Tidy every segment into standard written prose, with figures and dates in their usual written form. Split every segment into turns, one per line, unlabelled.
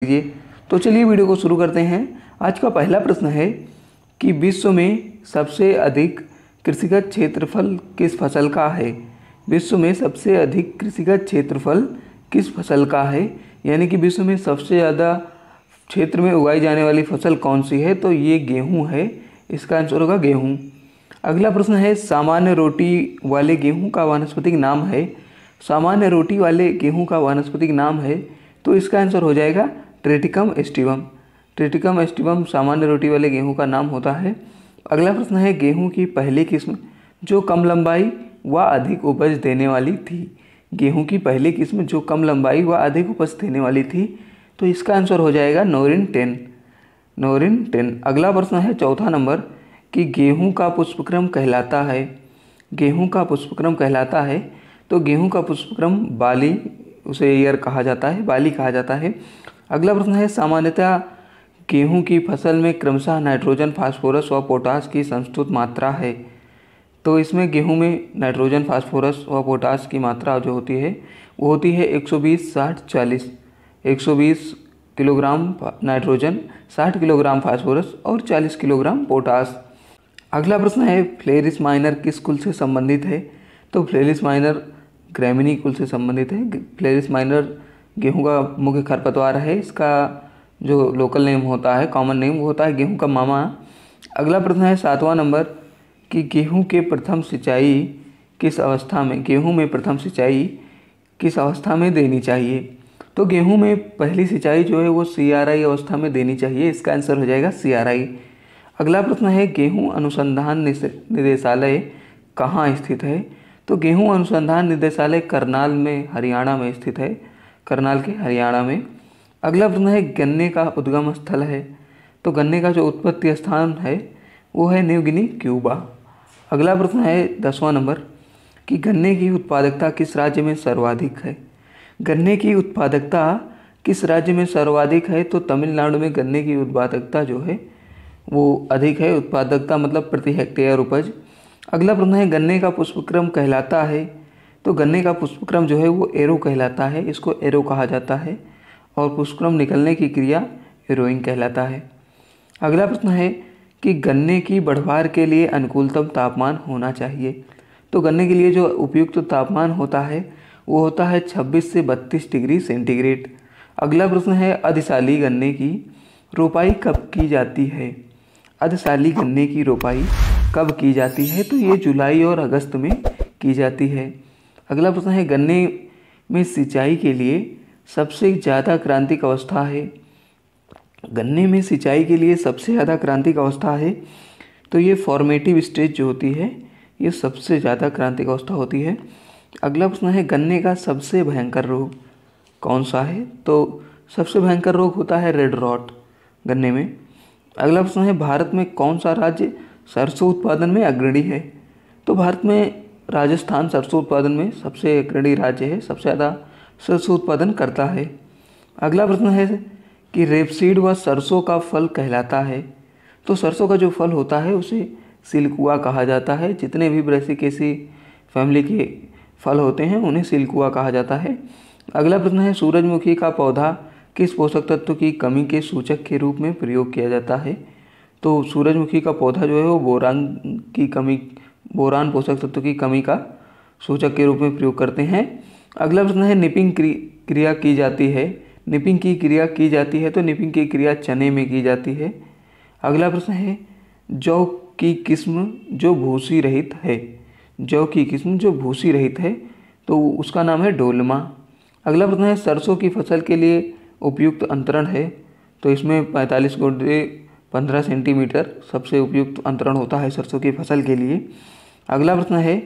लीजिए। तो चलिए वीडियो को शुरू करते हैं। आज का पहला प्रश्न है कि विश्व में सबसे अधिक कृषिगत क्षेत्रफल किस फसल का है। विश्व में सबसे अधिक कृषिगत क्षेत्रफल किस फसल का है, यानी कि विश्व में सबसे ज़्यादा क्षेत्र में उगाई जाने वाली फसल कौन सी है, तो ये गेहूँ है। इसका आंसर होगा गेहूँ। अगला प्रश्न है सामान्य रोटी वाले गेहूँ का वानस्पतिक नाम है। सामान्य रोटी वाले गेहूँ का वानस्पतिक नाम है, तो इसका आंसर हो जाएगा ट्रेटिकम एस्टिवम। ट्रेटिकम एस्टिवम सामान्य रोटी वाले गेहूं का नाम होता है। अगला प्रश्न है गेहूं की पहली किस्म जो कम लंबाई व अधिक उपज देने वाली थी। गेहूं की पहली किस्म जो कम लंबाई व अधिक उपज देने वाली थी, तो इसका आंसर हो जाएगा नोरिन 10। नोरिन 10। अगला प्रश्न है चौथा नंबर कि गेहूं का पुष्पक्रम कहलाता है। गेहूं का पुष्पक्रम कहलाता है, तो गेहूं का पुष्पक्रम बाली, उसे ईयर कहा जाता है, बाली कहा जाता है। अगला प्रश्न है सामान्यतः गेहूं की फसल में क्रमशः नाइट्रोजन, फास्फोरस व पोटास की संस्तुत मात्रा है। तो इसमें गेहूं में नाइट्रोजन, फास्फोरस व पोटास की मात्रा जो होती है वो होती है 120, 60, 40। 120 किलोग्राम नाइट्रोजन, 60 किलोग्राम फास्फोरस और 40 किलोग्राम पोटास। अगला प्रश्न है फ्लेरिस माइनर किस कुल से संबंधित है। तो फ्लेरिस माइनर ग्रैमिनी कुल से संबंधित है। फ्लेरिस माइनर गेहूं का मुख्य खरपतवार है। इसका जो लोकल नेम होता है, कॉमन नेम, वो होता है गेहूं का मामा। अगला प्रश्न है सातवां नंबर कि गेहूं के प्रथम सिंचाई किस अवस्था में, गेहूं में प्रथम सिंचाई किस अवस्था में देनी चाहिए। तो गेहूं में पहली सिंचाई जो है वो CRI अवस्था में देनी चाहिए। इसका आंसर हो जाएगा CRI। अगला प्रश्न है गेहूं अनुसंधान निदेशालय कहाँ स्थित है। तो गेहूं अनुसंधान निदेशालय करनाल में, हरियाणा में स्थित है, करनाल के हरियाणा में। अगला प्रश्न है गन्ने का उद्गम स्थल है। तो गन्ने का जो उत्पत्ति स्थान है वो है न्यू गिनी, क्यूबा। अगला प्रश्न है 10वां नंबर कि गन्ने की उत्पादकता किस राज्य में सर्वाधिक है। गन्ने की उत्पादकता किस राज्य में सर्वाधिक है। तो तमिलनाडु में गन्ने की उत्पादकता जो है वो अधिक है। उत्पादकता मतलब प्रति हेक्टेयर उपज। अगला प्रश्न है गन्ने का पुष्पक्रम कहलाता है। तो गन्ने का पुष्पक्रम जो है वो एरो कहलाता है, इसको एरो कहा जाता है। और पुष्पक्रम निकलने की क्रिया एरोइंग कहलाता है। अगला प्रश्न है कि गन्ने की बढ़वार के लिए अनुकूलतम तापमान होना चाहिए। तो गन्ने के लिए जो उपयुक्त तापमान होता है वो होता है 26 से 32 डिग्री सेंटीग्रेड। अगला प्रश्न है अधिशाली गन्ने की रोपाई कब की जाती है। अधिशाली गन्ने की रोपाई कब की जाती है। तो ये जुलाई और अगस्त में की जाती है। अगला प्रश्न है गन्ने में सिंचाई के लिए सबसे ज़्यादा क्रांतिक अवस्था है। गन्ने में सिंचाई के लिए सबसे ज़्यादा क्रांतिक अवस्था है, तो ये फॉर्मेटिव स्टेज जो होती है ये सबसे ज़्यादा क्रांतिक अवस्था होती है। अगला प्रश्न है गन्ने का सबसे भयंकर रोग कौन सा है। तो सबसे भयंकर रोग होता है रेड रॉट गन्ने में। अगला प्रश्न है भारत में कौन सा राज्य सरसों उत्पादन में अग्रणी है। तो भारत में राजस्थान सरसों उत्पादन में सबसे अग्रणी राज्य है, सबसे ज़्यादा सरसों उत्पादन करता है। अगला प्रश्न है कि रेपसीड व सरसों का फल कहलाता है। तो सरसों का जो फल होता है उसे सिल्कुआ कहा जाता है। जितने भी ब्रेसिकेसी फैमिली के फल होते हैं उन्हें सिल्कुआ कहा जाता है। अगला प्रश्न है सूरजमुखी का पौधा किस पोषक तत्व की कमी के सूचक के रूप में प्रयोग किया जाता है। तो सूरजमुखी का पौधा जो है वो बोरान पोषक तत्व की कमी का सूचक के रूप में प्रयोग करते हैं। अगला प्रश्न है निपिंग क्रिया की जाती है। निपिंग की क्रिया की जाती है, तो निपिंग की क्रिया चने में की जाती है। अगला प्रश्न है जौ की किस्म जो भूसी रहित है। जौ की किस्म जो भूसी रहित है तो उसका नाम है डोलमा। अगला प्रश्न है सरसों की फसल के लिए उपयुक्त अंतरण है। तो इसमें 45 गुणे 15 सेंटीमीटर सबसे उपयुक्त अंतरण होता है सरसों की फसल के लिए। अगला प्रश्न है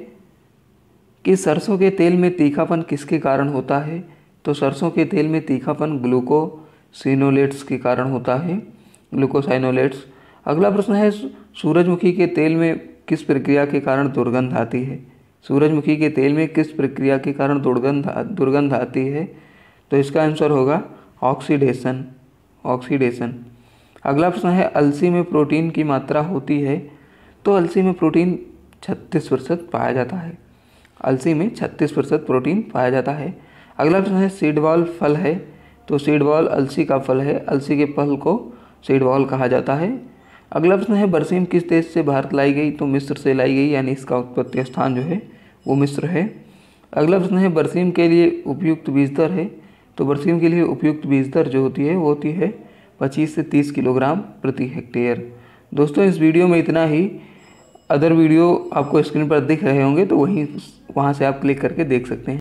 कि सरसों के तेल में तीखापन किसके कारण होता है। तो सरसों के तेल में तीखापन ग्लूकोसिनोलेट्स के कारण होता है, ग्लूकोसाइनोलेट्स। अगला प्रश्न है सूरजमुखी के तेल में किस प्रक्रिया के कारण दुर्गंध आती है। सूरजमुखी के तेल में किस प्रक्रिया के कारण दुर्गंध आती है। तो इसका आंसर होगा ऑक्सीडेशन। अगला प्रश्न है अलसी में प्रोटीन की मात्रा होती है। तो अलसी में प्रोटीन 36% पाया जाता है। अलसी में 36% प्रोटीन पाया जाता है। अगला प्रश्न है सीड बॉल फल है तो सीड बॉल अलसी का फल है, अलसी के फल को सीड बॉल कहा जाता है। अगला प्रश्न है बरसीम किस देश से भारत लाई गई, तो मिस्र से लाई गई, यानी इसका उत्पत्ति स्थान जो है वो मिस्र है। अगला प्रश्न है बरसीम के लिए उपयुक्त बीज दर है, तो बरसीम के लिए उपयुक्त बीज दर जो होती है वो होती है 25 से 30 किलोग्राम प्रति हेक्टेयर। दोस्तों इस वीडियो में इतना ही। अदर वीडियो आपको स्क्रीन पर दिख रहे होंगे तो वहाँ से आप क्लिक करके देख सकते हैं।